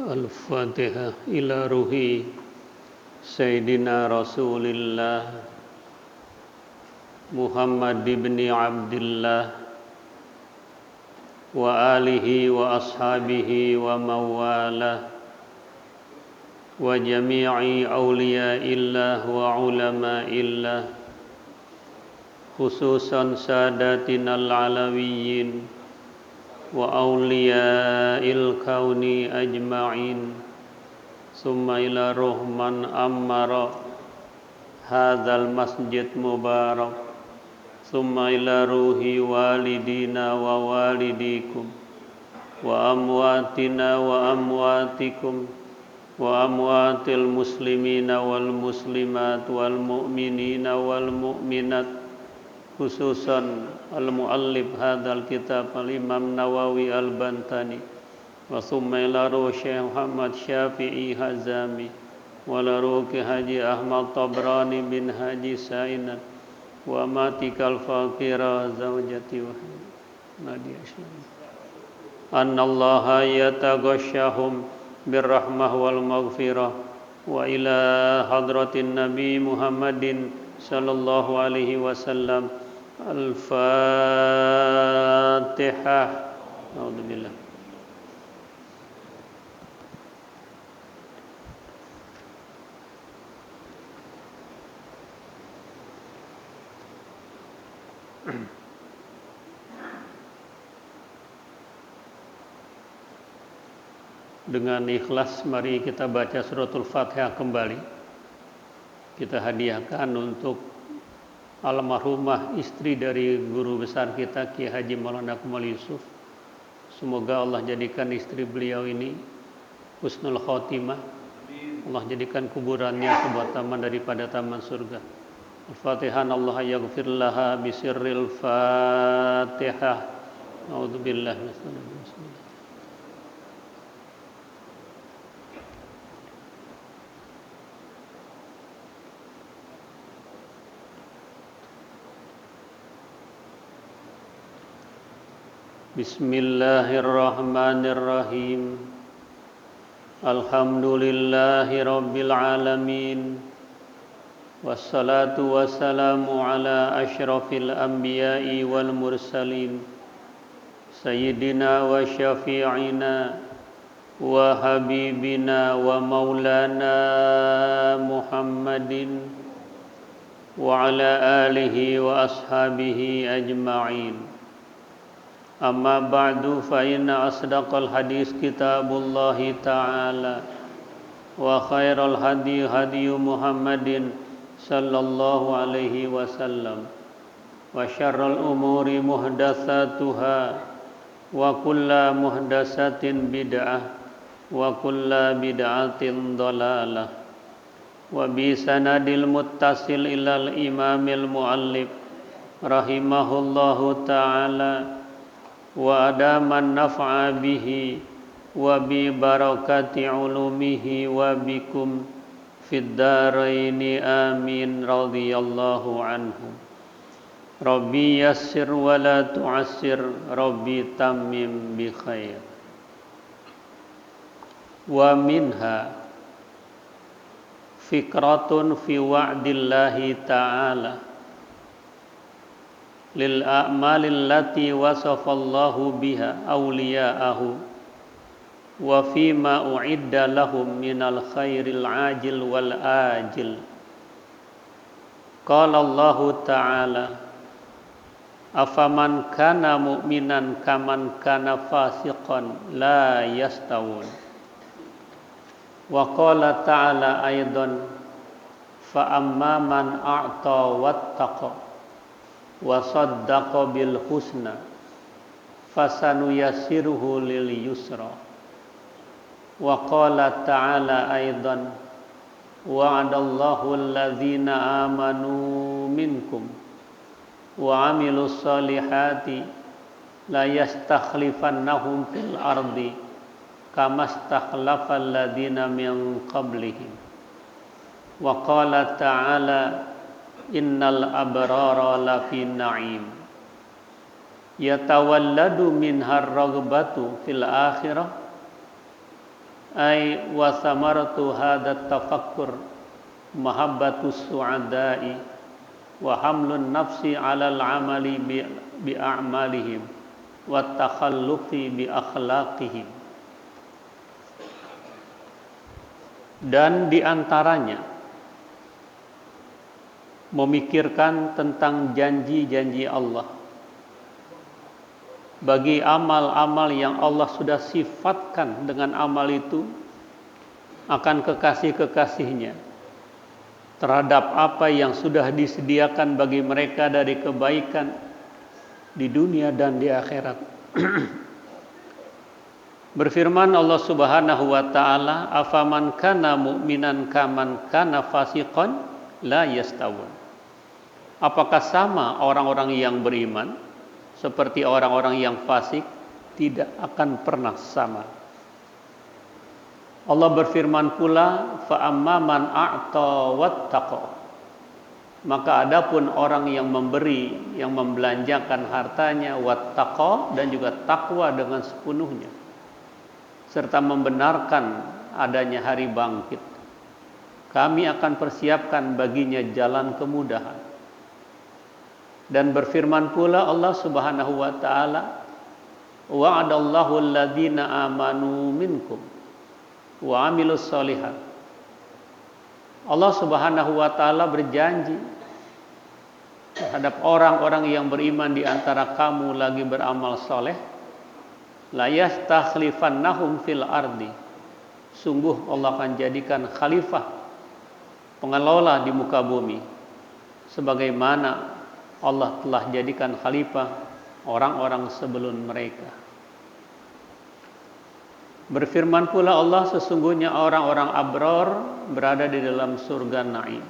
Al-Fatihah ila ruhi Sayyidina Rasulillah Muhammad ibn Abdullah wa alihi wa ashabihi wa mawalah wa jami'i awliya'illah wa ulama'illah khususan sadatinal alawiyyin wa awliya'il kauni ajma'in summa ila ruhman ammara hadzal masjid mubarak summa ila ruhi walidina wa walidikum wa amwatina wa amwatikum wa amwatil muslimina wal muslimat wal mu'minina wal mu'minat khususan al-muallif hadzal kitab al-Imam Nawawi al-Bantani wa summa ila ruh Syekh Muhammad Syafi'i Hazami wa la ruh Haji Ahmad Tabrani bin Haji Sainat wa matikal faqira zawjati wa Nadia Islam annallaha yataghashshahum birrahmah wal maghfirah wa ila hadratin Nabi Muhammadin sallallahu alaihi wasallam. Al-Fatihah. A'udzubillah. Dengan ikhlas mari kita baca suratul Fatihah kembali. Kita hadiahkan untuk almarhumah istri dari guru besar kita Kiai Haji Maulana Kamal Yusuf. Semoga Allah jadikan istri beliau ini husnul khotimah. Allah jadikan kuburannya sebuah taman daripada taman surga. Al-Fatihah. Allah yaghfir laha bisirril Fatihah. A'udzubillahi minasyaitonir rajim. Bismillahirrahmanirrahim. Alhamdulillahi rabbil alamin. Wassalatu wassalamu ala asyrafil anbiya'i wal mursalin sayyidina wa syafi'ina wa habibina wa maulana Muhammadin wa ala alihi wa ashabihi ajma'in. Amma ba'du fa inna asdaqal hadis kitabullahi ta'ala wa khairal hadi hadiyu Muhammadin sallallahu alaihi wasallam wa syarral umuri muhdatsatuha wa kulla muhdatsatin bid'ah wa kulla bid'atin dhalalah wa bi sanadil muttasil ilal imamil muallif rahimahullahu ta'ala wa adaman naf'a bihi wa bi barakati ulumihi wa bikum fid daraini amin radhiyallahu anhu. Rabbi yassir wa la tu'assir, Rabbi tammim bi khair. Wa minha fikratun fi wa'dillahi ta'ala lil a'malil lati wasafallahu biha awliya'ahu wa fima u'idda lahum minal khairil ajil wal ajil. Qala Allahu ta'ala afaman kana mu'minan kaman kana fasiqan la yastawun. Wa qala ta'ala aidan fa amma man a'ta wattaqa wa saddaqa bil husna fasanuyassiruhu lil yusra. Wa qala ta'ala aidan wa'adallahu alladhina amanu minkum wa amilus solihati la yastakhlifannahum fil ardi kama stakhlafal ladhina min qablihim. Wa qala ta'ala innal abrara lafi na'im yatawalladu minhar raghbatu fil akhirah ay wa samaratu hadat tafakkur mahabbatus su'ada'i wa hamlun nafsi 'alal 'amali bi a'malihim wa takhalluqi bi akhlaqihim. Dan diantaranya memikirkan tentang janji-janji Allah bagi amal-amal yang Allah sudah sifatkan dengan amal itu akan kekasih-kekasihnya terhadap apa yang sudah disediakan bagi mereka dari kebaikan di dunia dan di akhirat. Berfirman Allah Subhanahu wa taala, afaman kana mu'minan kaman kana fasiqan la yastawun. Apakah sama orang-orang yang beriman seperti orang-orang yang fasik? Tidak akan pernah sama. Allah berfirman pula, fa amman a'ta wattaqa. Maka adapun orang yang memberi, yang membelanjakan hartanya, wattaqa, dan juga takwa dengan sepenuhnya, serta membenarkan adanya hari bangkit, kami akan persiapkan baginya jalan kemudahan. Dan berfirman pula Allah Subhanahu wa taala, wa'adallahu alladhina amanu minkum wa 'amilus sholihat. Allah Subhanahu wa taala berjanji terhadap orang-orang yang beriman di antara kamu lagi beramal soleh, la yastakhlifannahum fil ardi. Sungguh Allah akan jadikan khalifah, pengelola di muka bumi, sebagaimana Allah telah jadikan khalifah orang-orang sebelum mereka. Berfirman pula Allah, sesungguhnya orang-orang abror berada di dalam surga naim.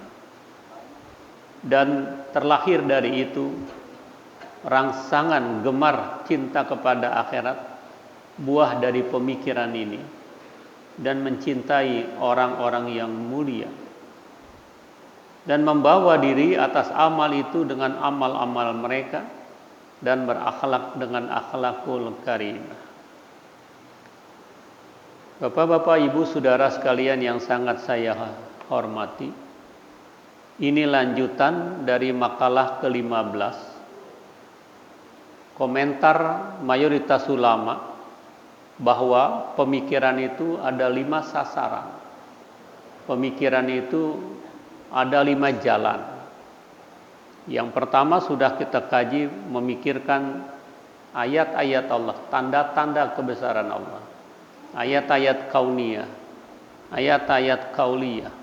Dan terlahir dari itu rangsangan gemar cinta kepada akhirat, buah dari pemikiran ini, dan mencintai orang-orang yang mulia, dan membawa diri atas amal itu dengan amal-amal mereka, dan berakhlak dengan akhlakul karimah. Bapak-bapak, ibu, saudara sekalian yang sangat saya hormati, ini lanjutan dari makalah ke-15, komentar mayoritas ulama bahwa pemikiran itu ada 5 sasaran. Pemikiran itu ada 5 jalan. Yang pertama sudah kita kaji, memikirkan ayat-ayat Allah, tanda-tanda kebesaran Allah, ayat-ayat kauniyah, ayat-ayat kauliyah.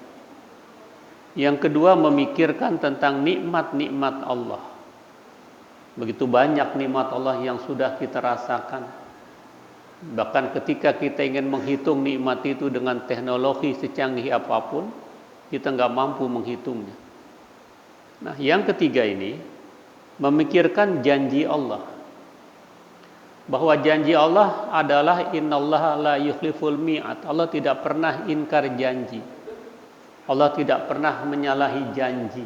Yang kedua memikirkan tentang nikmat-nikmat Allah. Begitu banyak nikmat Allah yang sudah kita rasakan. Bahkan ketika kita ingin menghitung nikmat itu dengan teknologi secanggih apapun, kita nggak mampu menghitungnya. Nah, yang ketiga ini memikirkan janji Allah, bahwa janji Allah adalah innallaha la yukhliful mi'ad. Allah tidak pernah ingkar janji, Allah tidak pernah menyalahi janji.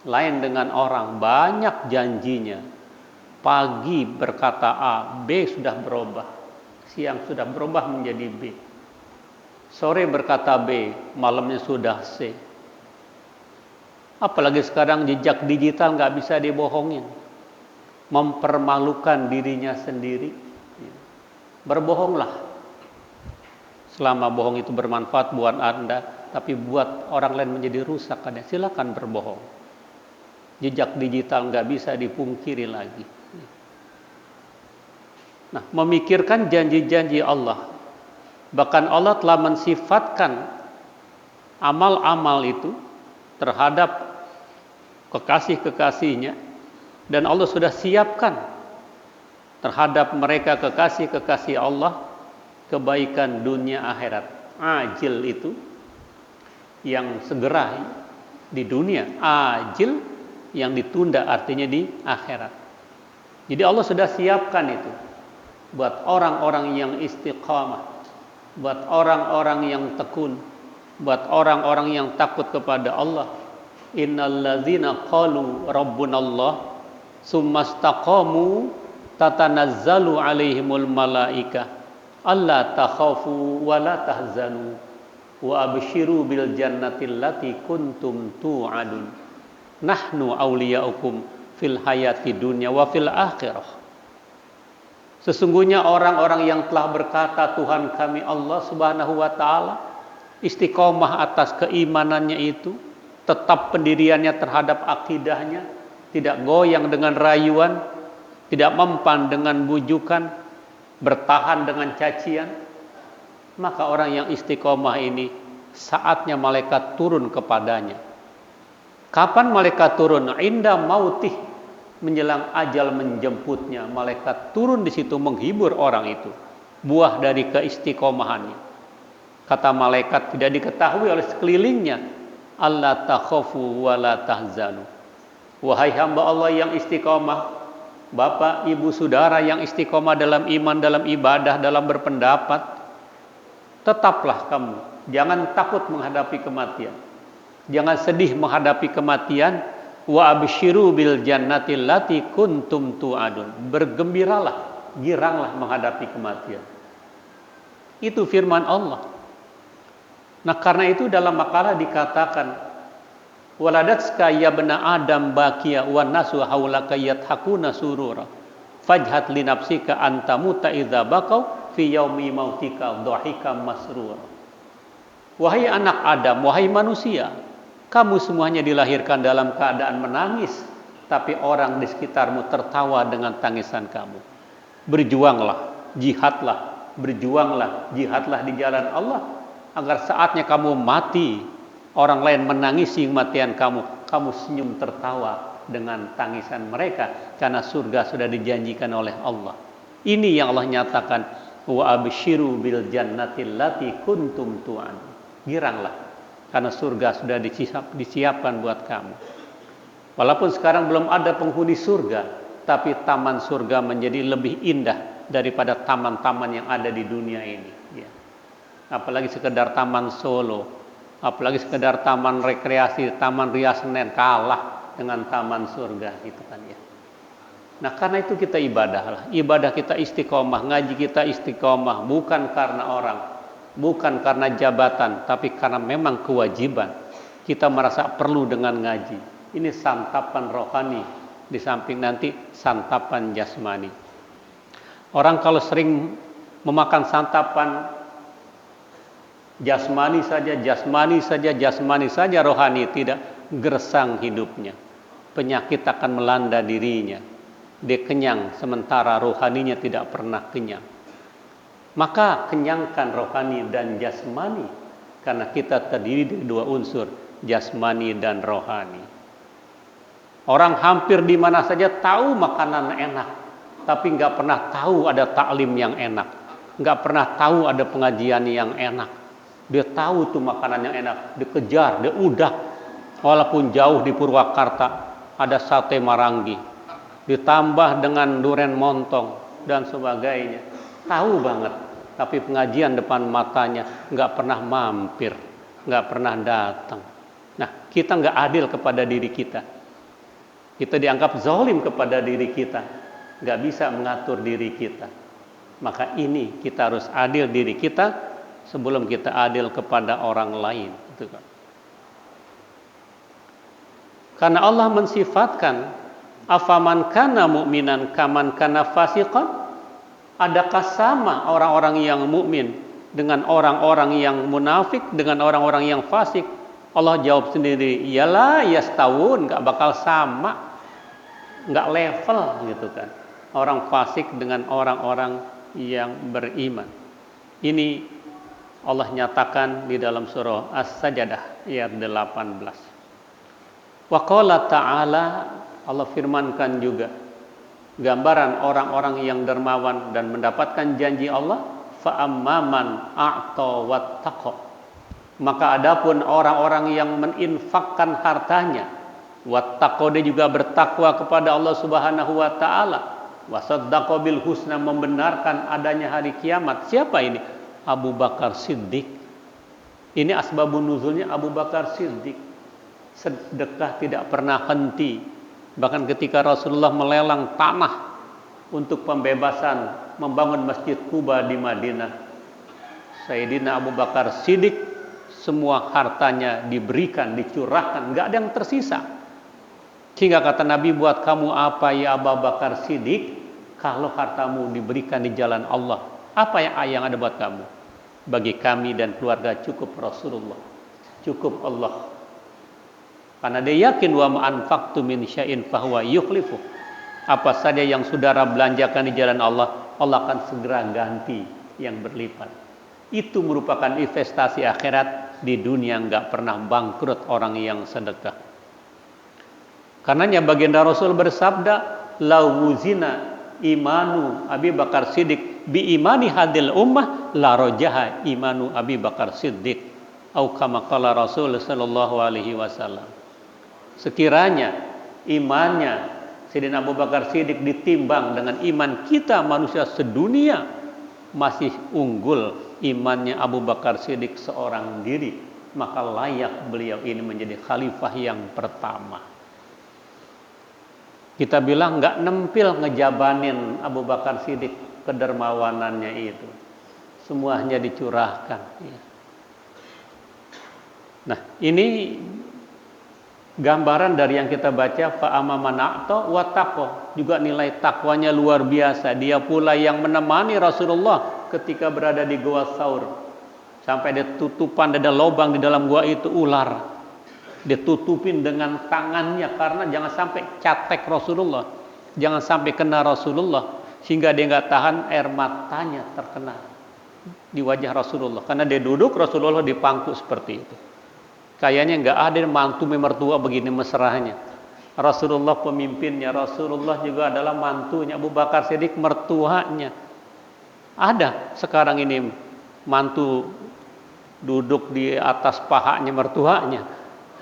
Lain dengan orang, banyak janjinya. Pagi berkata A, B sudah berubah. Siang sudah berubah menjadi B. Sore berkata B, malamnya sudah C. Apalagi sekarang jejak digital nggak bisa dibohongin. Mempermalukan dirinya sendiri. Berbohonglah. Selama bohong itu bermanfaat buat Anda, tapi buat orang lain menjadi rusak, silakan berbohong. Jejak digital nggak bisa dipungkiri lagi. Nah, memikirkan janji-janji Allah. Bahkan Allah telah mensifatkan amal-amal itu terhadap kekasih-kekasihnya, dan Allah sudah siapkan terhadap mereka kekasih-kekasih Allah kebaikan dunia akhirat. Ajil itu yang segera di dunia, ajil yang ditunda artinya di akhirat. Jadi Allah sudah siapkan itu buat orang-orang yang istiqamah, buat orang-orang yang tekun, buat orang-orang yang takut kepada Allah. Innalladzina qalu rabbunallah tsumma istaqamu tatanazzalu alaihimul malaika alla takhafu wa la tahzanu wa abshiru bil jannati allati kuntum tu'adun nahnu awliyaukum fil hayati dunya wa fil akhirah. Sesungguhnya orang-orang yang telah berkata Tuhan kami Allah Subhanahu wa taala, istiqomah atas keimanannya itu, tetap pendiriannya terhadap akidahnya, tidak goyang dengan rayuan, tidak mempan dengan bujukan, bertahan dengan cacian, maka orang yang istiqomah ini saatnya malaikat turun kepadanya. Kapan malaikat turun? Inda mautih, menjelang ajal menjemputnya, malaikat turun di situ menghibur orang itu, buah dari keistiqomahannya. Kata malaikat tidak diketahui oleh sekelilingnya, alla takhafu wa la tahzanu. Wahai hamba Allah yang istiqomah, bapak, ibu, saudara yang istiqomah dalam iman, dalam ibadah, dalam berpendapat, tetaplah kamu, jangan takut menghadapi kematian, jangan sedih menghadapi kematian. Wa absyiru bil jannati allati kuntum tu'adun. Bergembiralah, giranglah menghadapi kematian. Itu firman Allah. Nah, karena itu dalam makalah dikatakan, waladatska ya bena adam bakia wa nasu haulaka yathakuna surura fajhat li nafsika antamuta idza baqau fi yaumi mautika dhahika masrura. Wahai anak Adam, wahai manusia, kamu semuanya dilahirkan dalam keadaan menangis, tapi orang di sekitarmu tertawa dengan tangisan kamu. Berjuanglah, jihadlah, berjuanglah, jihadlah di jalan Allah, agar saatnya kamu mati, orang lain menangisi kematian kamu, kamu senyum tertawa dengan tangisan mereka, karena surga sudah dijanjikan oleh Allah. Ini yang Allah nyatakan, wa absyiru bil jannati allati kuntum tu'an. Giranglah, karena surga sudah disiapkan buat kamu. Walaupun sekarang belum ada penghuni surga, tapi taman surga menjadi lebih indah daripada taman-taman yang ada di dunia ini. Ya. Apalagi sekedar taman Solo, apalagi sekedar taman rekreasi, taman Ria Senen, kalah dengan taman surga itu kan ya. Nah, karena itu kita ibadahlah, ibadah kita istiqomah, ngaji kita istiqomah, bukan karena orang, bukan karena jabatan, tapi karena memang kewajiban. Kita merasa perlu dengan ngaji. Ini santapan rohani, di samping nanti santapan jasmani. Orang kalau sering memakan santapan jasmani saja, rohani tidak, gersang hidupnya. Penyakit akan melanda dirinya. Dia kenyang, sementara rohaninya tidak pernah kenyang. Maka kenyangkan rohani dan jasmani, karena kita terdiri dari dua unsur, jasmani dan rohani. Orang hampir di mana saja tahu makanan enak, tapi nggak pernah tahu ada taklim yang enak, nggak pernah tahu ada pengajian yang enak. Dia tahu tuh makanan yang enak, dikejar, dia udah, walaupun jauh di Purwakarta ada sate marangi, ditambah dengan duren montong dan sebagainya. Tahu banget, tapi pengajian depan matanya nggak pernah mampir, nggak pernah datang. Nah, kita nggak adil kepada diri kita. Kita dianggap zalim kepada diri kita, nggak bisa mengatur diri kita. Maka ini kita harus adil diri kita sebelum kita adil kepada orang lain. Gitu kan. Karena Allah mensifatkan afaman kana mu'minan kaman kana fasiqan. Adakah sama orang-orang yang mukmin dengan orang-orang yang munafik, dengan orang-orang yang fasik? Allah jawab sendiri, iyalah yastawun, nggak bakal sama, nggak level gitu kan. Orang fasik dengan orang-orang yang beriman. Ini Allah nyatakan di dalam surah As-Sajdah ayat 18. Wa qala ta'ala, Allah firmankan juga gambaran orang-orang yang dermawan dan mendapatkan janji Allah, fa amman a'ta wattaqa. Maka adapun orang-orang yang meninfakkan hartanya, wattaqa, dia juga bertakwa kepada Allah Subhanahu wa taala, wasaddaqa bil husna, membenarkan adanya hari kiamat. Siapa ini? Abu Bakar Siddiq. Ini asbabun nuzulnya Abu Bakar Siddiq. Sedekah tidak pernah henti. Bahkan ketika Rasulullah melelang tanah untuk pembebasan membangun Masjid Quba di Madinah. Sayyidina Abu Bakar Siddiq semua hartanya diberikan, dicurahkan, nggak ada yang tersisa. Sehingga kata Nabi, buat kamu apa ya Abu Bakar Siddiq kalau hartamu diberikan di jalan Allah? Apa yang ada buat kamu? Bagi kami dan keluarga cukup Rasulullah, cukup Allah. Karena dia yakin wa ma anfaqtu min syai'in fahuwa yukhlifu. Apa saja yang saudara belanjakan di jalan Allah, Allah akan segera ganti yang berlipat. Itu merupakan investasi akhirat di dunia, enggak pernah bangkrut orang yang sedekah. Karenanya baginda Rasul bersabda, la wuzina imanu Abi Bakar Siddiq bi imani hadil ummah la rojaha imanu Abi Bakar Siddiq au kama qala Rasul sallallahu alaihi wasallam. Sekiranya imannya Sayyidina Abu Bakar Siddiq ditimbang dengan iman kita manusia sedunia, masih unggul imannya Abu Bakar Siddiq seorang diri, maka layak beliau ini menjadi khalifah yang pertama. Kita bilang nggak nempil ngejabanin Abu Bakar Siddiq kedermawanannya itu, semuanya dicurahkan. Nah, ini gambaran dari yang kita baca, fa amma mana'ta wa taqwa, juga nilai takwanya luar biasa. Dia pula yang menemani Rasulullah ketika berada di Gua Tsaur. Sampai ada tutupan, ada lubang di dalam gua itu ular. Ditutupin dengan tangannya karena jangan sampai catek Rasulullah, jangan sampai kena Rasulullah, sehingga dia nggak tahan air matanya terkena di wajah Rasulullah. Karena dia duduk, Rasulullah di pangku seperti itu. Kayaknya nggak ada mantu mertua begini mesrahnya. Rasulullah pemimpinnya, Rasulullah juga adalah mantunya, Abu Bakar Siddiq mertuanya. Ada sekarang ini mantu duduk di atas pahanya mertuanya,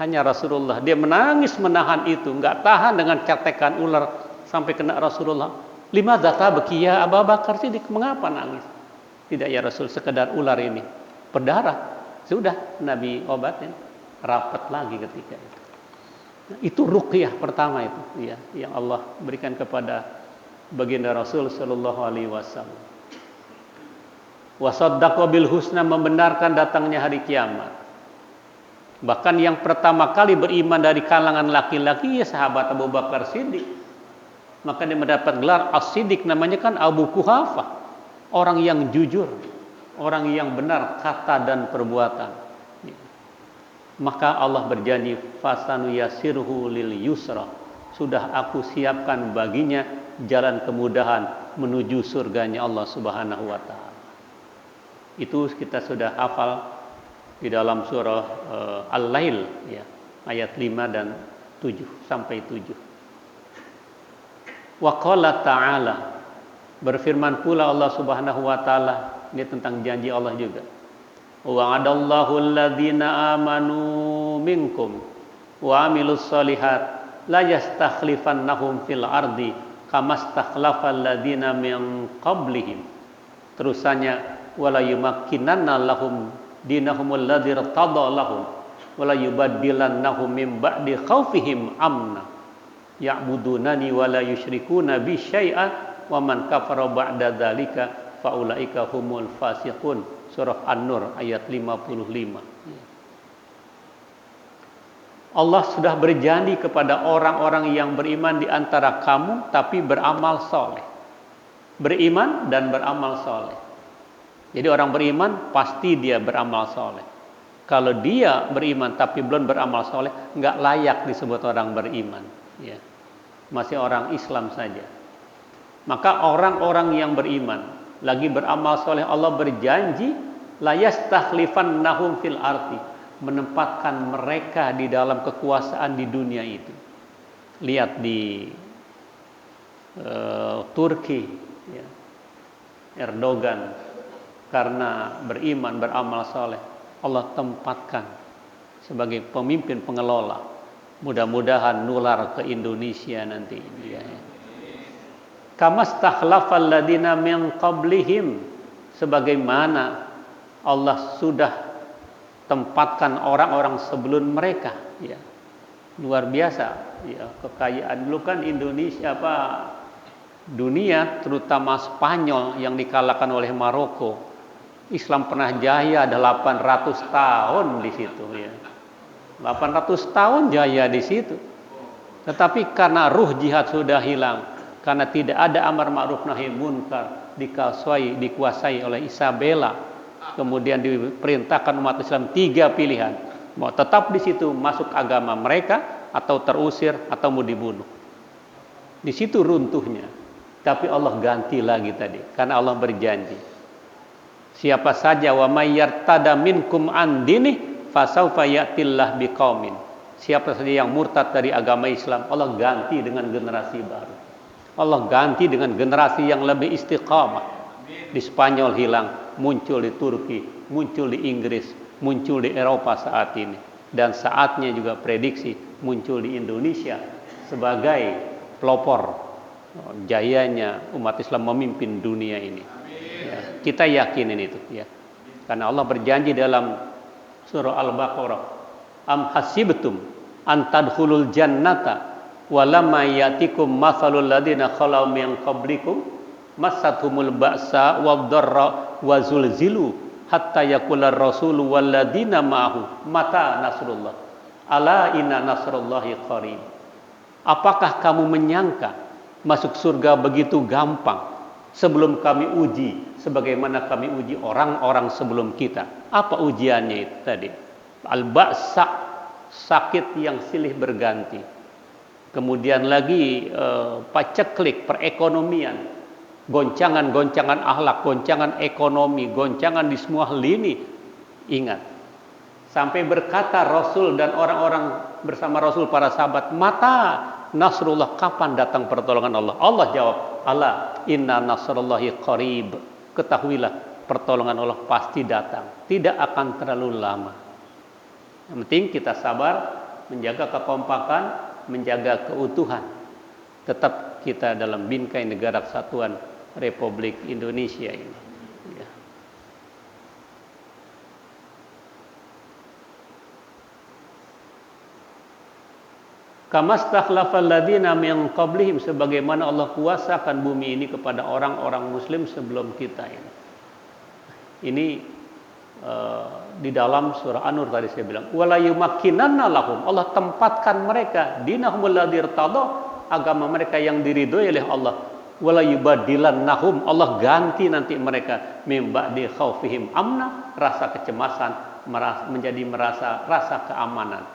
hanya Rasulullah. Dia menangis menahan itu, nggak tahan dengan catekan ular sampai kena Rasulullah. Lima data bekia Abu Bakar Siddiq, mengapa nangis? Tidak ya Rasul, sekedar ular ini berdarah, sudah Nabi obatin. Rapat lagi ketika itu. Nah, itu ruqyah pertama itu, ya, yang Allah berikan kepada baginda Rasul sallallahu alaihi wasallam. Wa saddaqa bil husna, membenarkan datangnya hari kiamat. Bahkan yang pertama kali beriman dari kalangan laki-laki ya sahabat Abu Bakar Siddiq. Maka dia mendapat gelar As-Siddiq, namanya kan Abu Kuhafah, orang yang jujur, orang yang benar kata dan perbuatan. Maka Allah berjanji, fasanu yasirhu lil yusra, sudah aku siapkan baginya jalan kemudahan menuju surganya Allah Subhanahu wa taala. Itu kita sudah hafal di dalam surah Al-Lail, ya, ayat 5 dan 7 sampai 7. Wa qala ta'ala, berfirman pula Allah Subhanahu wa taala, ini tentang janji Allah juga. Wa'adallahu alladhina amanu minkum wa amilus solihat la yastakhlifannahum fil ardi kama stakhlafal ladzina min qablihim. Terusannya, wala yumakkinanna lahum dinahum alladzi irtada lahum wala yubaddilannahum min ba'di khaufihim amna ya'budunani wala yusyrikuna bi syai'an wa man kafara ba'da dzalika faulaika humul fasiqun. Surah An-Nur ayat 55. Allah sudah berjanji kepada orang-orang yang beriman di antara kamu tapi beramal soleh. Beriman dan beramal soleh. Jadi orang beriman pasti dia beramal soleh. Kalau dia beriman tapi belum beramal soleh, nggak layak disebut orang beriman. Ya. Masih orang Islam saja. Maka orang-orang yang beriman lagi beramal soleh, Allah berjanji la yastakhlifannahum fil ardi, menempatkan mereka di dalam kekuasaan di dunia itu. Lihat di Turki, ya, Erdogan karena beriman beramal soleh, Allah tempatkan sebagai pemimpin pengelola. Mudah-mudahan nular ke Indonesia nanti, ya. Kama stakhlafal ladina min qablihim, sebagaimana Allah sudah tempatkan orang-orang sebelum mereka, ya. Luar biasa, ya, kekayaan dulu kan Indonesia dunia, terutama Spanyol yang dikalahkan oleh Maroko. Islam pernah jaya 800 tahun di situ ya. 800 tahun jaya di situ. Tetapi karena ruh jihad sudah hilang, karena tidak ada amar ma'ruf nahi munkar, dikuasai oleh Isabella, kemudian diperintahkan umat Islam 3 pilihan, mau tetap di situ masuk agama mereka, atau terusir, atau mau dibunuh. Di situ runtuhnya. Tapi Allah ganti lagi tadi, karena Allah berjanji, siapa saja wa may yartada minkum an dinih fasaufa ya'tillah biqaumin. Siapa saja yang murtad dari agama Islam, Allah ganti dengan generasi baru. Allah ganti dengan generasi yang lebih istiqamah. Di Spanyol hilang, muncul di Turki, muncul di Inggris, muncul di Eropa saat ini. Dan saatnya juga prediksi muncul di Indonesia sebagai pelopor jayanya umat Islam memimpin dunia ini. Ya, kita yakinin itu ya. Karena Allah berjanji dalam surah Al-Baqarah, am hasibtum an tadkhulul jannata walamma yatikum mathalul ladina khalau min qablikum massathumul ba'sa wadh-dharra wa zulzilu hatta yaqular rasulu wal ladina ma'ahu mata nasrullah ala inna nasrullahi qarib. Apakah kamu menyangka masuk surga begitu gampang sebelum kami uji sebagaimana kami uji orang-orang sebelum kita? Apa ujiannya itu tadi? Al-ba'sa, sakit yang silih berganti. Kemudian lagi paceklik perekonomian, goncangan-goncangan akhlak, goncangan ekonomi, goncangan di semua lini. Ingat, sampai berkata Rasul dan orang-orang bersama Rasul, para sahabat, mata nasrullah, kapan datang pertolongan Allah? Allah jawab, ala inna nasrullahi qarib. Ketahuilah pertolongan Allah pasti datang, tidak akan terlalu lama. Yang penting kita sabar, menjaga kekompakan, menjaga keutuhan. Tetap kita dalam bingkai negara kesatuan Republik Indonesia ini. Ya. Kamastakhlafal ladzina min qablihim, sebagaimana Allah kuasakan bumi ini kepada orang-orang muslim sebelum kita ini. Ini di dalam surah An-Nur tadi saya bilang, wala yumakkinanna lahum, Allah tempatkan mereka dinahumul ladzi irtada, agama mereka yang diridhoi oleh Allah, wala yubadilannahum, Allah ganti nanti mereka mim ba'di khaufihim amna, rasa kecemasan menjadi rasa keamanan.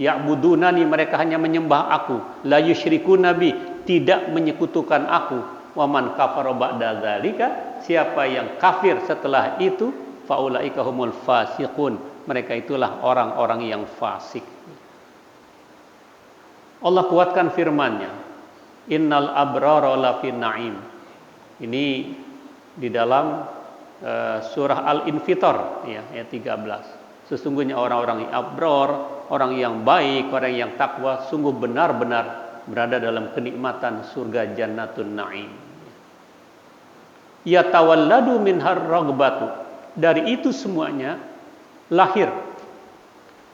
Ya'budunani, mereka hanya menyembah aku, la yusyrikuna bi, tidak menyekutukan aku, wa man kafara ba'da dzalika, siapa yang kafir setelah itu, faulaika humul fasiqun, mereka itulah orang-orang yang fasik. Allah kuatkan firman-Nya, innal abrara lafi na'im. Ini di dalam surah Al-Infitar ya, ayat 13. Sesungguhnya orang-orang yang abrar, orang yang baik, orang yang takwa, sungguh benar-benar berada dalam kenikmatan surga Jannatun Na'im. Yatawalladu minhar ragbatu, dari itu semuanya lahir,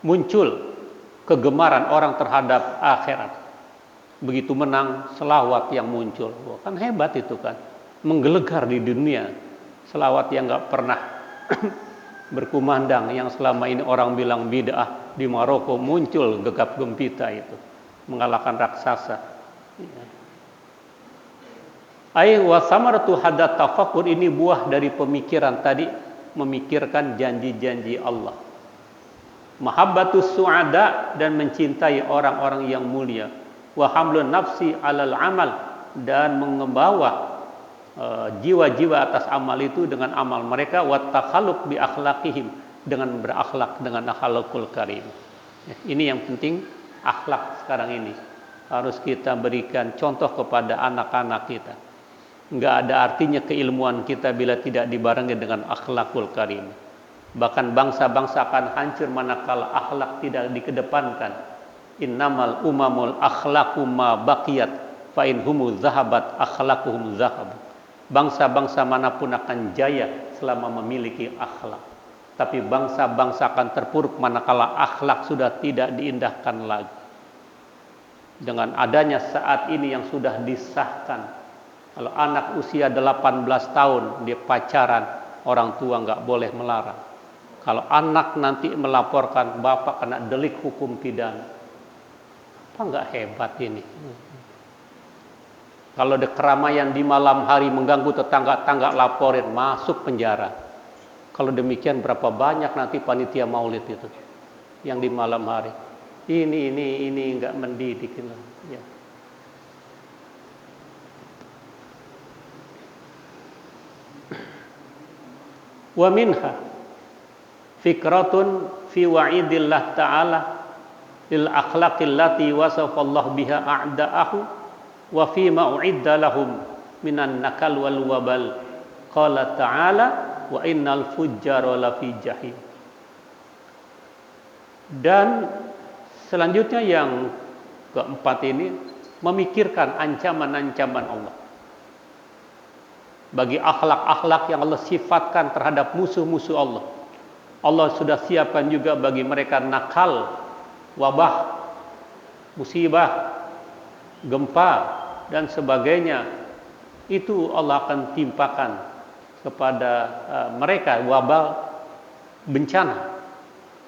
muncul kegemaran orang terhadap akhirat. Begitu menang selawat yang muncul, wah, kan hebat itu kan, menggelegar di dunia. Selawat yang nggak pernah berkumandang, yang selama ini orang bilang bid'ah, di Maroko muncul gegap gempita itu, mengalahkan raksasa. Ai wa samaratu hadat tafakkur, ini buah dari pemikiran tadi, memikirkan janji-janji Allah. Mahabbatus su'ada, dan mencintai orang-orang yang mulia. Wa hamlun nafsi alal amal, dan membawa jiwa-jiwa atas amal itu dengan amal mereka. Wa takhalluq bi akhlaqihim, dengan berakhlak dengan akhlakul karim. Ini yang penting, akhlak sekarang ini harus kita berikan contoh kepada anak-anak kita. Enggak ada artinya keilmuan kita bila tidak dibarengi dengan akhlakul karim. Bahkan bangsa-bangsa akan hancur manakala akhlak tidak dikedepankan. Innamal umamul akhlaqu ma baqiyat fa in humu zahabat akhlaquhum zahab. Bangsa-bangsa manapun akan jaya selama memiliki akhlak. Tapi bangsa-bangsa akan terpuruk manakala akhlak sudah tidak diindahkan lagi. Dengan adanya saat ini yang sudah disahkan Kalau anak usia 18 tahun dia pacaran, orang tua nggak boleh melarang. Kalau anak nanti melaporkan bapak kena delik hukum pidana, apa nggak hebat ini? Kalau ada keramaian di malam hari mengganggu tetangga-tetangga, laporin, masuk penjara. Kalau demikian berapa banyak nanti panitia maulid itu yang di malam hari. Ini nggak mendidik. Ya. Wa minha fikratun fi wa'idillah ta'ala lil akhlaqil lati wasafallahu biha a'da'ahu wa fi ma u'idda lahum minan nakal wal wabal. Qala ta'ala wa innal fujjara lafi jahim. Dan selanjutnya yang keempat ini memikirkan ancaman-ancaman Allah bagi akhlak-akhlak yang Allah sifatkan terhadap musuh-musuh Allah. Allah sudah siapkan juga bagi mereka nakal, wabah, musibah, gempa dan sebagainya. Itu Allah akan timpakan kepada mereka wabah, bencana.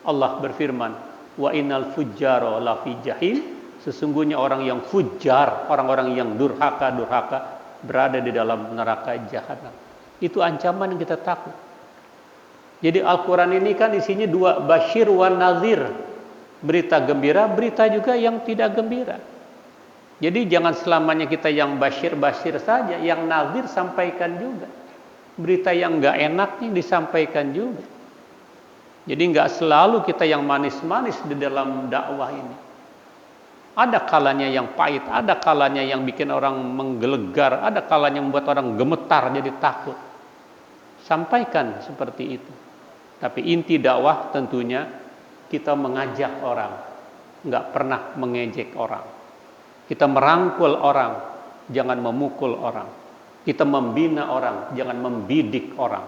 Allah berfirman, wa innal fujjara lafi jahim. Sesungguhnya orang yang fujjar, orang-orang yang durhaka berada di dalam neraka jahanam. Itu ancaman yang kita takut. Jadi Al-Quran ini kan isinya dua, basyir wa nazir, berita gembira, berita juga yang tidak gembira. Jadi jangan selamanya kita yang basyir saja, yang nazir sampaikan juga. Berita yang enggak enaknya disampaikan juga. Jadi enggak selalu kita yang manis-manis di dalam dakwah ini. Ada kalanya yang pahit, ada kalanya yang bikin orang menggelegar, ada kalanya membuat orang gemetar jadi takut. Sampaikan seperti itu. Tapi inti dakwah tentunya kita mengajak orang, nggak pernah mengejek orang. Kita merangkul orang, jangan memukul orang. Kita membina orang, jangan membidik orang.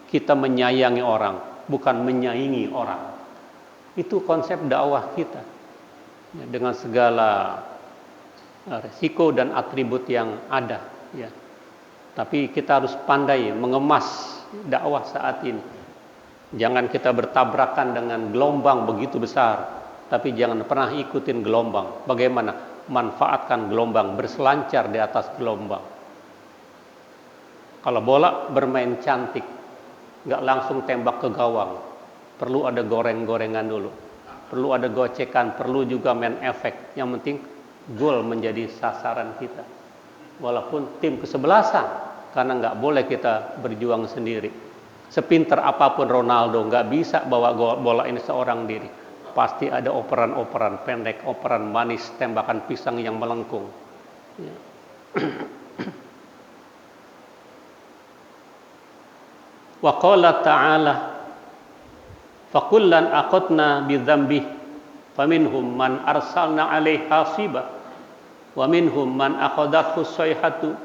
Kita menyayangi orang, bukan menyaingi orang. Itu konsep dakwah kita. Dengan segala resiko dan atribut yang ada, ya. Tapi kita harus pandai mengemas dakwah saat ini. Jangan kita bertabrakan dengan gelombang begitu besar, tapi jangan pernah ikutin gelombang. Bagaimana? Manfaatkan gelombang, berselancar di atas gelombang. Kalau bola bermain cantik, nggak langsung tembak ke gawang. Perlu ada goreng-gorengan dulu. Perlu ada gocekan, perlu juga main efek. Yang penting gol menjadi sasaran kita. Walaupun tim kesebelasan, karena nggak boleh kita berjuang sendiri. Sepinter apapun Ronaldo, nggak bisa bawa bola ini seorang diri. Pasti ada operan-operan pendek, operan manis, tembakan pisang yang melengkung. Ya. Wa qala ta'ala fakullan aqadna bidzambih faminhum man arsalna alaihi hasiba wa minhum man aqadathu sayhatu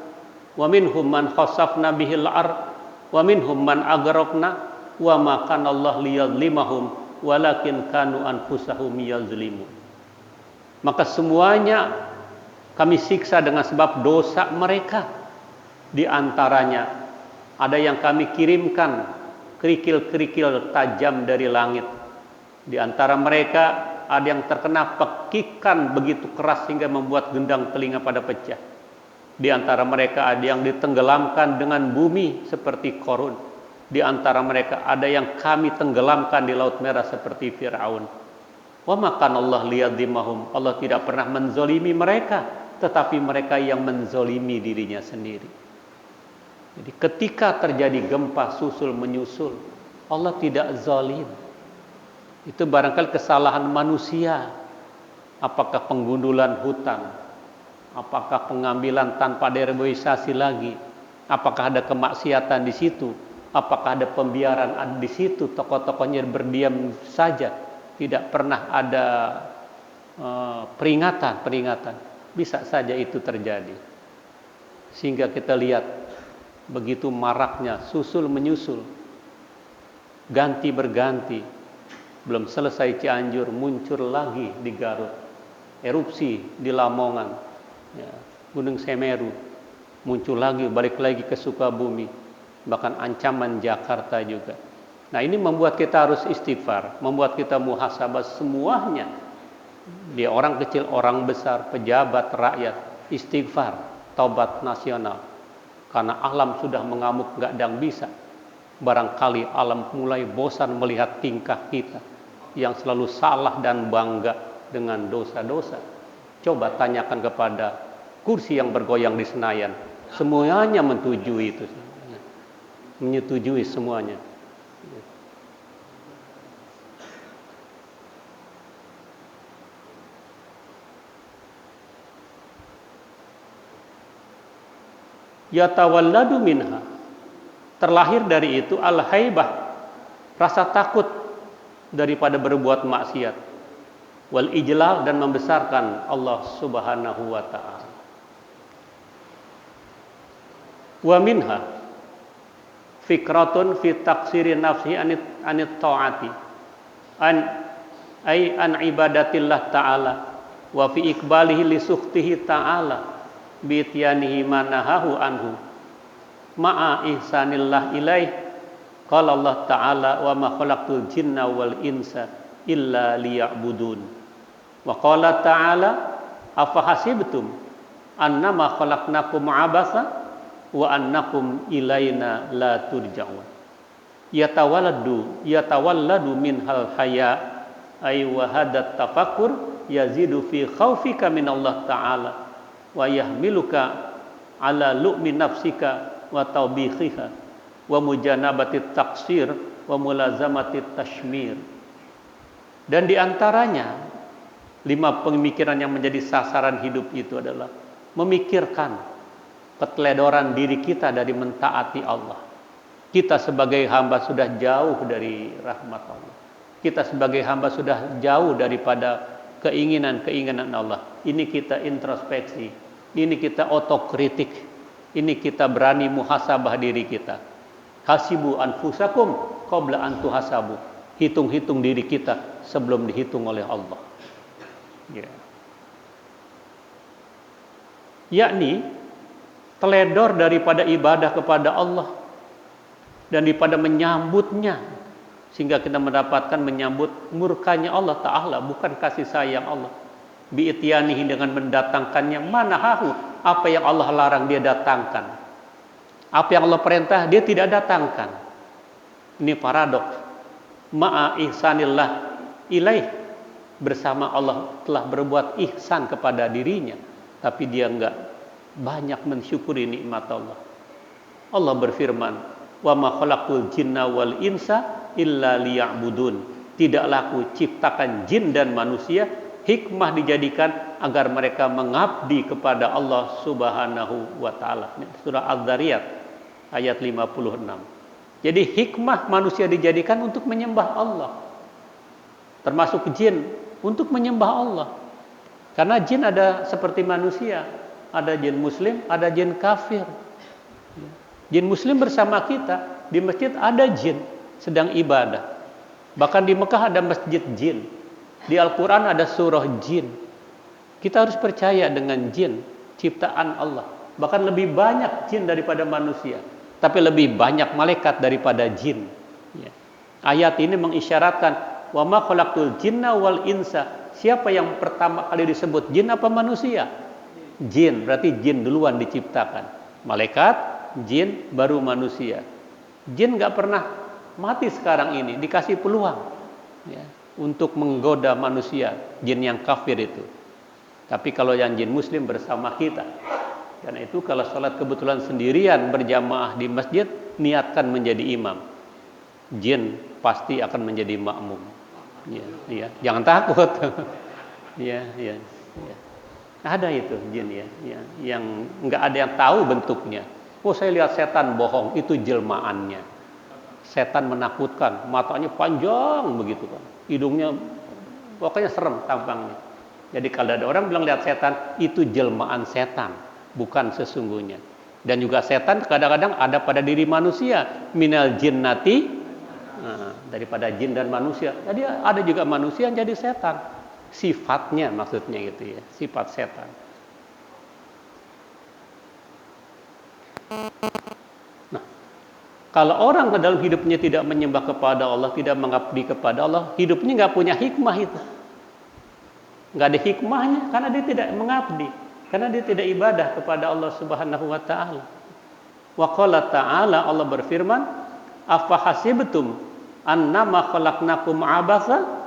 wa minhum man khasafna bihil ard wa minhum man agraqna wa ma kana Allah liyadlimahum walakin kanu anfusahum yazlimun. Maka semuanya kami siksa dengan sebab dosa mereka. Di antaranya ada yang kami kirimkan kerikil-kerikil tajam dari langit. Di antara mereka ada yang terkena pekikan begitu keras sehingga membuat gendang telinga pada pecah. Di antara mereka ada yang ditenggelamkan dengan bumi seperti Qarun. Di antara mereka ada yang kami tenggelamkan di Laut Merah seperti Fir'aun. Wa makan Allah liyadzimahum. Allah tidak pernah menzolimi mereka, tetapi mereka yang menzolimi dirinya sendiri. Jadi ketika terjadi gempa susul menyusul, Allah tidak zalim. Itu barangkali kesalahan manusia. Apakah penggundulan hutan? Apakah pengambilan tanpa dereboisasi lagi? Apakah ada kemaksiatan di situ? Apakah ada pembiaran di situ? Tokoh-tokohnya berdiam saja, tidak pernah ada peringatan. Bisa saja itu terjadi. Sehingga kita lihat begitu maraknya susul menyusul, ganti berganti. Belum selesai Cianjur, muncul lagi di Garut, erupsi di Lamongan, ya, Gunung Semeru, muncul lagi, balik lagi ke Sukabumi, bahkan ancaman Jakarta juga. Nah, ini membuat kita harus istighfar, membuat kita muhasabah semuanya. Dia orang kecil, orang besar, pejabat, rakyat, istighfar, taubat nasional. Karena alam sudah mengamuk, nggak ada yang bisa. Barangkali alam mulai bosan melihat tingkah kita yang selalu salah dan bangga dengan dosa-dosa. Coba tanyakan kepada kursi yang bergoyang di Senayan, semuanya menyetujui itu, menyetujui semuanya. Yatawalladu minha, terlahir dari itu al-haibah, rasa takut daripada berbuat maksiat, wal ijlal, dan membesarkan Allah Subhanahu wa ta'ala. Wa minha fikratun fi taqsiri nafsi anit ta'ati an ibadatillah ta'ala wa fi iqbalihi li sukhtihi ta'ala bi ityanihi manahahu anhu ma'a ihsanillah ilaih. Qala Allah ta'ala wa ma khalaqtul jinna wal insa illa liya'budun. Wa qala ta'ala afa hasibtum annama khalaqnakum abasa wa annakum ilaina la turja'un. Yatawalladu minhal haya ay wa hadat tafakkur yazidu fi khaufika min Allah ta'ala wa yahmiluka ala lu'mi nafsika wa tawbikhiha wa mujanabatit taksir wa mulazamatit tashmir. Dan diantaranya 5 pemikiran yang menjadi sasaran hidup itu adalah memikirkan keteledoran diri kita dari mentaati Allah. Kita sebagai hamba sudah jauh dari rahmat Allah. Kita sebagai hamba sudah jauh daripada keinginan-keinginan Allah. Ini kita introspeksi, ini kita otokritik, ini kita berani muhasabah diri kita. Hasibu anfusakum qabla an tuhasabu. Hitung-hitung diri kita sebelum dihitung oleh Allah. Ya. Yakni teledor daripada ibadah kepada Allah dan daripada menyambutnya, sehingga kita mendapatkan menyambut murkanya Allah Ta'ala, bukan kasih sayang Allah. Bi'ityanihi, dengan mendatangkannya manahahu, apa yang Allah larang dia datangkan, apa yang Allah perintah dia tidak datangkan. Ini paradoks. Ma'a ihsanillah ilaih, bersama Allah telah berbuat ihsan kepada dirinya, tapi dia enggak banyak mensyukuri nikmat Allah. Allah berfirman, wa ma khalaqul jinna wal insa illa liya'budun. Tidaklah aku ciptakan jin dan manusia, hikmah dijadikan agar mereka mengabdi kepada Allah Subhanahu wa ta'ala. Surah Az-Zariyat ayat 56. Jadi hikmah manusia dijadikan untuk menyembah Allah, termasuk jin untuk menyembah Allah. Karena jin ada seperti manusia, ada jin muslim, ada jin kafir. Jin muslim bersama kita di masjid, ada jin sedang ibadah. Bahkan di Mekah ada masjid jin. Di Al-Quran ada surah jin. Kita harus percaya dengan jin, ciptaan Allah. Bahkan lebih banyak jin daripada manusia, tapi lebih banyak malaikat daripada jin. Ya. Ayat ini mengisyaratkan wa ma khalaqtul jinna wal insa. Siapa yang pertama kali disebut, jin apa manusia? Jin, berarti jin duluan diciptakan. Malaikat, jin, baru manusia. Jin gak pernah mati sekarang ini, dikasih peluang ya, untuk menggoda manusia, jin yang kafir itu. Tapi kalau yang jin muslim bersama kita, karena itu kalau sholat kebetulan sendirian berjamaah di masjid, niatkan menjadi imam, jin pasti akan menjadi makmum. Ya, ya. Jangan takut. Ya. Ada itu jin ya, yang nggak ada yang tahu bentuknya. Oh, saya lihat setan, bohong, itu jelmaannya. Setan menakutkan, matanya panjang begitu kan, hidungnya pokoknya serem tampangnya. Jadi kalau ada orang bilang lihat setan, itu jelmaan setan, bukan sesungguhnya. Dan juga setan kadang-kadang ada pada diri manusia, minal jinnati, daripada jin dan manusia. Jadi ada juga manusia yang jadi setan, sifatnya maksudnya gitu ya, sifat setan. Nah, kalau orang dalam hidupnya tidak menyembah kepada Allah, tidak mengabdi kepada Allah, hidupnya nggak punya hikmah itu. Nggak ada hikmahnya karena dia tidak mengabdi, karena dia tidak ibadah kepada Allah Subhanahu wa taala. Wa qala ta'ala, Allah berfirman, "Afa hasibtum annama khalaqnakum abasa?"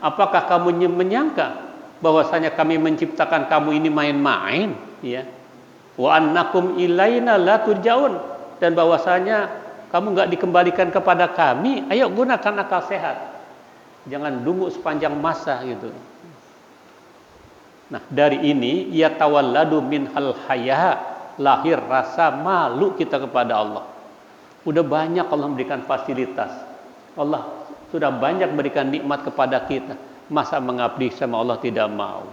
Apakah kamu menyangka bahwasanya kami menciptakan kamu ini main-main, ya? Wa annakum ilaina la turja'un, dan bahwasanya kamu nggak dikembalikan kepada kami. Ayo gunakan akal sehat. Jangan dungu sepanjang masa gitu. Nah, dari ini ya tawalladu min hal haya, lahir rasa malu kita kepada Allah. Udah banyak Allah memberikan fasilitas. Allah sudah banyak berikan nikmat kepada kita. Masa mengabdi sama Allah tidak mau?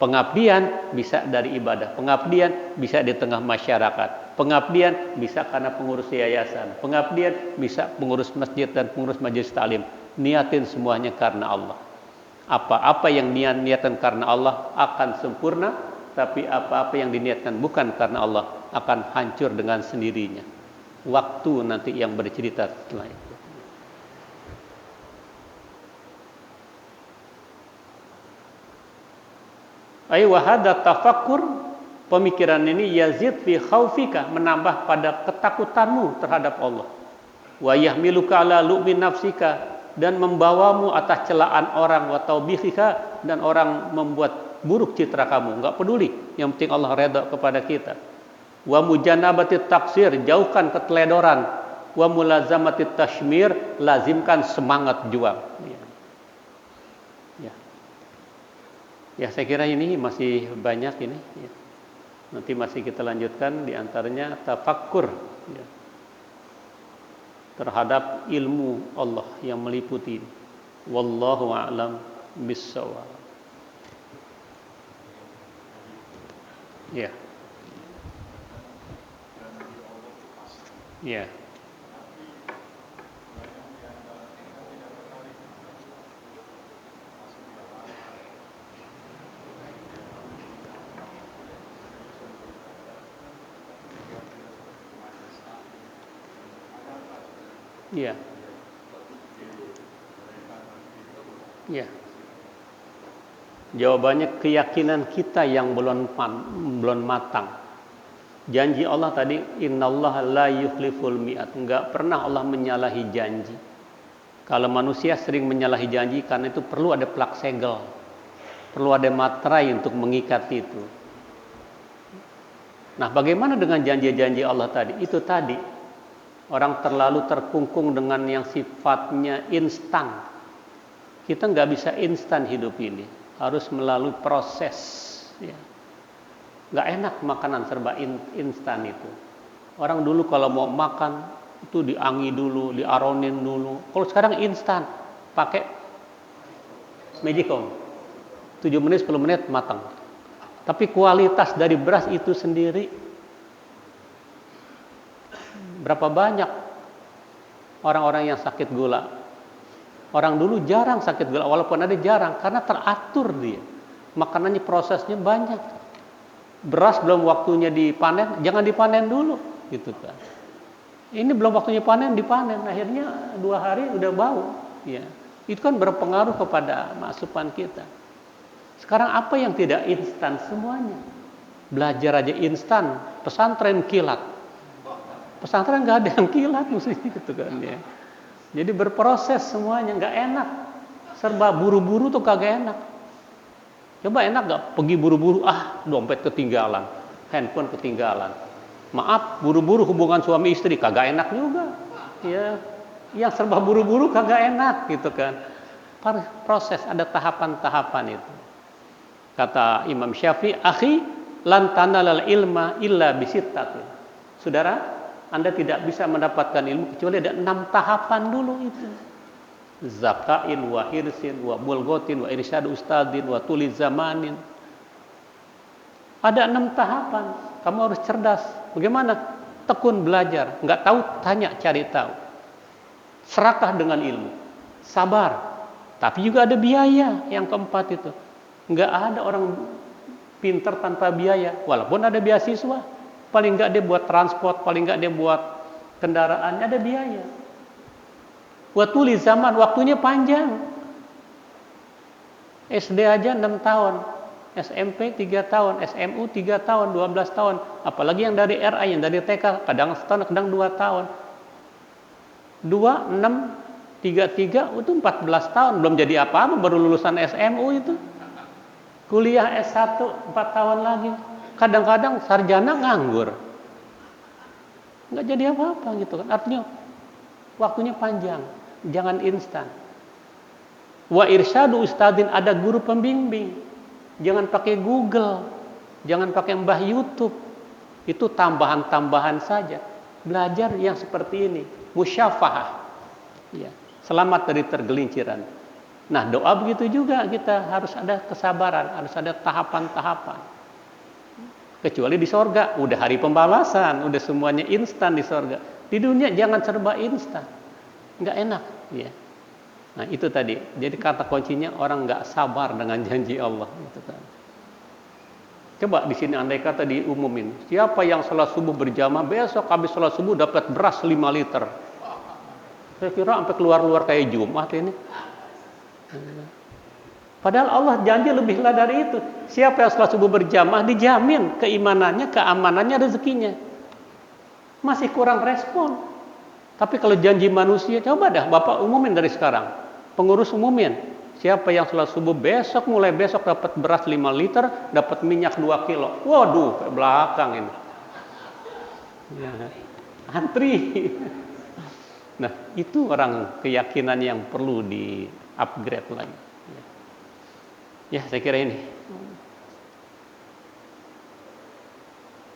Pengabdian bisa dari ibadah. Pengabdian bisa di tengah masyarakat. Pengabdian bisa karena pengurus yayasan. Pengabdian bisa pengurus masjid dan pengurus majelis taklim. Niatin semuanya karena Allah. Apa-apa yang niatkan karena Allah akan sempurna, tapi apa-apa yang diniatkan bukan karena Allah akan hancur dengan sendirinya. Waktu nanti yang bercerita setelah itu. Ai wa hadza tafakkur, pemikiran ini yazid fi khaufika, menambah pada ketakutanmu terhadap Allah. Wa yahmiluka ala lu'min nafsika, dan membawamu atas celaan orang, wa taubihika, dan orang membuat buruk citra kamu, enggak peduli, yang penting Allah redha kepada kita. Wa mujanabatit taksir, jauhkan keteledoran. Wa mulazamatit tashmir, lazimkan semangat juang. Ya, saya kira ini masih banyak ini. Ya. Nanti masih kita lanjutkan, diantaranya tafakkur, ya, terhadap ilmu Allah yang meliputi. Wallahu a'lam bissawab. Ya. Ya. Ya. Ya. Jawabannya keyakinan kita yang belum matang. Janji Allah tadi, innallaha la yukhliful mi'ad. Enggak pernah Allah menyalahi janji. Kalau manusia sering menyalahi janji, karena itu perlu ada plak segel. Perlu ada materai untuk mengikat itu. Nah, bagaimana dengan janji-janji Allah tadi? Itu tadi, orang terlalu terkungkung dengan yang sifatnya instan. Kita nggak bisa instan hidup ini, harus melalui proses. Ya. Nggak enak makanan serba instan itu. Orang dulu kalau mau makan itu diangi dulu, diaronin dulu. Kalau sekarang instan, pakai magicom, 7 menit 10 menit matang. Tapi kualitas dari beras itu sendiri, berapa banyak orang-orang yang sakit gula. Orang dulu jarang sakit gula, walaupun ada jarang, karena teratur dia. Makanannya prosesnya banyak. Beras belum waktunya dipanen, jangan dipanen dulu, gitu kan. Ini belum waktunya panen, dipanen, akhirnya 2 hari udah bau. Ya. Itu kan berpengaruh kepada asupan kita. Sekarang apa yang tidak instan? Semuanya. Belajar aja instan, pesantren kilat. Pesantren nggak ada yang kilat mestinya, gitu kan ya. Jadi berproses semuanya, nggak enak. Serba buru-buru tuh kagak enak. Coba enak nggak pergi buru-buru, dompet ketinggalan, handphone ketinggalan. Maaf, buru-buru hubungan suami istri kagak enak juga. Ya, yang serba buru-buru kagak enak, gitu kan. Proses, ada tahapan-tahapan itu. Kata Imam Syafi'i, akhi lan tanalal ilma illa bisittatin. Saudara, Anda tidak bisa mendapatkan ilmu kecuali ada 6 tahapan dulu itu. Zakain wa hirsin wa bulgotin wa irsyad ustadin wa tuli zamanin. Ada 6 tahapan. Kamu harus cerdas. Bagaimana? Tekun belajar. Nggak tahu, tanya, cari tahu. Serakah dengan ilmu. Sabar. Tapi juga ada biaya. Yang keempat itu. Nggak ada orang pintar tanpa biaya. Walaupun ada beasiswa. Paling nggak dia buat transport, paling nggak dia buat kendaraannya ada biaya. Buat tulis zaman waktunya panjang. SD aja 6 tahun, SMP 3 tahun, SMU 3 tahun, 12 tahun. Apalagi yang dari RA, yang dari TK, kadang setahun, kadang 2 tahun. 2, 6, 3 itu 14 tahun. Belum jadi apa-apa, baru lulusan SMU itu. Kuliah S1 4 tahun lagi. Kadang-kadang sarjana nganggur. Nggak jadi apa-apa gitu kan. Artinya waktunya panjang, jangan instan. Wa irsyadu ustadin, ada guru pembimbing. Jangan pakai Google, jangan pakai Mbah YouTube. Itu tambahan-tambahan saja. Belajar yang seperti ini, musyafahah. Ya, selamat dari tergelinciran. Nah, doa begitu juga, kita harus ada kesabaran, harus ada tahapan-tahapan. Kecuali di sorga, udah hari pembalasan, udah semuanya instan di sorga. Di dunia jangan serba instan, nggak enak. Ya. Nah itu tadi. Jadi kata kuncinya orang nggak sabar dengan janji Allah. Gitu kan. Coba di sini andai kata diumumin, siapa yang sholat subuh berjamaah besok habis sholat subuh dapat beras 5 liter. Saya kira sampai keluar-luar kayak Jumat ini. Padahal Allah janji lebihlah dari itu. Siapa yang sholat subuh berjamaah dijamin keimanannya, keamanannya, rezekinya. Masih kurang respon. Tapi kalau janji manusia, coba dah Bapak umumin dari sekarang. Pengurus umumin. Siapa yang sholat subuh besok, mulai besok dapat beras 5 liter, dapat minyak 2 kilo. Waduh, ke belakang ini. Ya, antri. Nah, itu orang keyakinan yang perlu di-upgrade lagi. Ya, saya kira ini.